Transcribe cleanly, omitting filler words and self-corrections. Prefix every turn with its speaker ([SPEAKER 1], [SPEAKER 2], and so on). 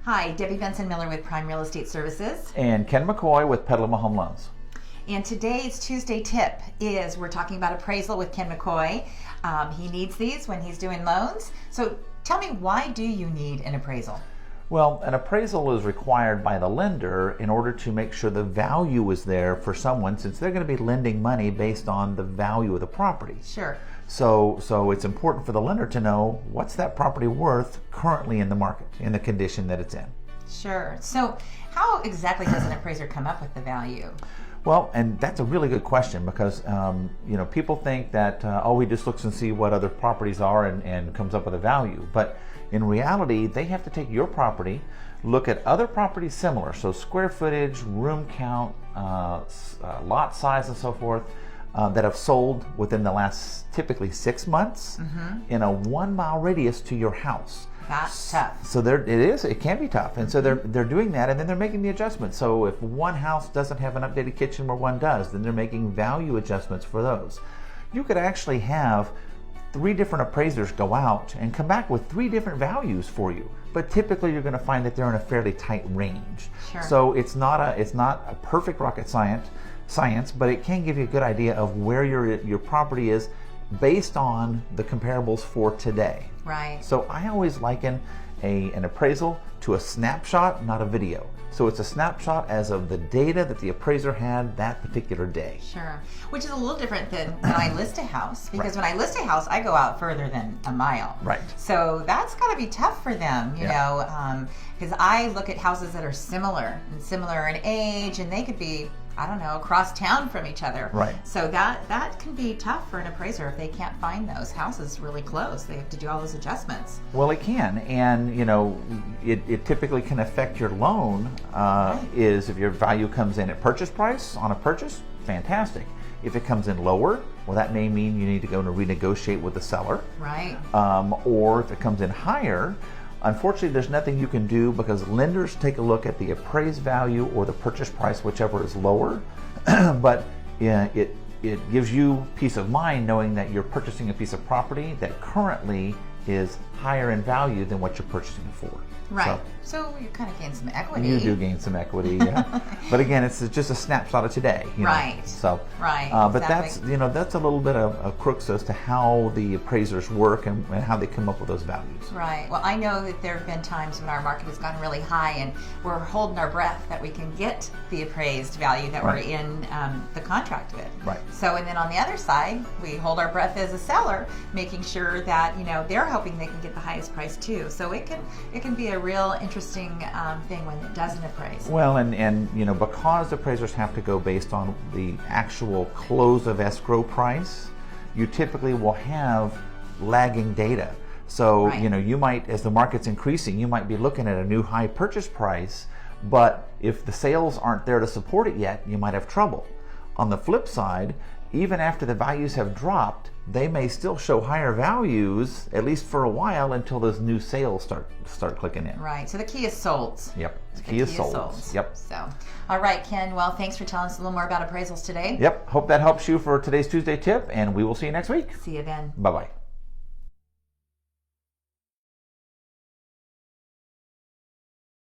[SPEAKER 1] Hi, Debby Benson-Miller with Prime Real Estate Services.
[SPEAKER 2] And Ken McCoy with Petaluma Home Loans.
[SPEAKER 1] And today's Tuesday tip is we're talking about appraisal with Ken McCoy. He needs these when he's doing loans. So tell me, why do you need an appraisal?
[SPEAKER 2] Well, an appraisal is required by the lender in order to make sure the value is there for someone, since they're going to be lending money based on the value of the property.
[SPEAKER 1] Sure.
[SPEAKER 2] So it's important for the lender to know what's that property worth currently in the market, in the condition that it's in.
[SPEAKER 1] Sure. So how exactly does an appraiser come up with the value?
[SPEAKER 2] Well, and that's a really good question, because people think that he just looks and see what other properties are and comes up with a value. But in reality, they have to take your property, look at other properties similar, so square footage, room count, lot size, and so forth, that have sold within the last typically 6 months in a 1 mile radius to your house.
[SPEAKER 1] That's tough.
[SPEAKER 2] So it can be tough. And so they're doing that, and then they're making the adjustments. So if one house doesn't have an updated kitchen where one does, then they're making value adjustments for those. You could actually have 3 different appraisers go out and come back with 3 different values for you. But typically you're going to find that they're in a fairly tight range.
[SPEAKER 1] Sure.
[SPEAKER 2] So it's not a perfect rocket science, but it can give you a good idea of where your property is based on the comparables for today.
[SPEAKER 1] Right.
[SPEAKER 2] So I always liken an appraisal to a snapshot, not a video. So it's a snapshot as of the data that the appraiser had that particular day.
[SPEAKER 1] Sure. Which is a little different than when I list a house, because when I list a house, I go out further than a mile.
[SPEAKER 2] Right.
[SPEAKER 1] So that's got to be tough for them, you know, because I look at houses that are similar in age, and they could be, I don't know, across town from each other.
[SPEAKER 2] Right.
[SPEAKER 1] So that can be tough for an appraiser if they can't find those houses really close. They have to do all those adjustments.
[SPEAKER 2] Well, it can, and it typically can affect your loan. Is if your value comes in at purchase price on a purchase, fantastic. If it comes in lower, well, that may mean you need to go and renegotiate with the seller.
[SPEAKER 1] Right.
[SPEAKER 2] Or if it comes in higher, unfortunately, there's nothing you can do, because lenders take a look at the appraised value or the purchase price, whichever is lower. But it gives you peace of mind knowing that you're purchasing a piece of property that currently is higher in value than what you're purchasing it for.
[SPEAKER 1] Right. So you kind of gain some equity.
[SPEAKER 2] You do gain some equity, yeah. But again, it's just a snapshot of today.
[SPEAKER 1] Right.
[SPEAKER 2] So,
[SPEAKER 1] right.
[SPEAKER 2] But
[SPEAKER 1] exactly.
[SPEAKER 2] that's a little bit of crux as to how the appraisers work and how they come up with those values.
[SPEAKER 1] Right. Well, I know that there have been times when our market has gone really high, and we're holding our breath that we can get the appraised value that we're in the contract with.
[SPEAKER 2] Right.
[SPEAKER 1] So, and then on the other side, we hold our breath as a seller, making sure that they're hoping they can get the highest price too. So it can be a real interesting thing when it doesn't appraise.
[SPEAKER 2] Well, and because appraisers have to go based on the actual close of escrow price, you typically will have lagging data. So you might, as the market's increasing, you might be looking at a new high purchase price, but if the sales aren't there to support it yet, you might have trouble. On the flip side, even after the values have dropped, they may still show higher values, at least for a while, until those new sales start clicking in.
[SPEAKER 1] Right. So the key is sold.
[SPEAKER 2] Yep. The key is sold. Yep.
[SPEAKER 1] So, all right, Ken. Well, thanks for telling us a little more about appraisals today.
[SPEAKER 2] Yep. Hope that helps you for today's Tuesday tip, and we will see you next week.
[SPEAKER 1] See you then.
[SPEAKER 2] Bye-bye.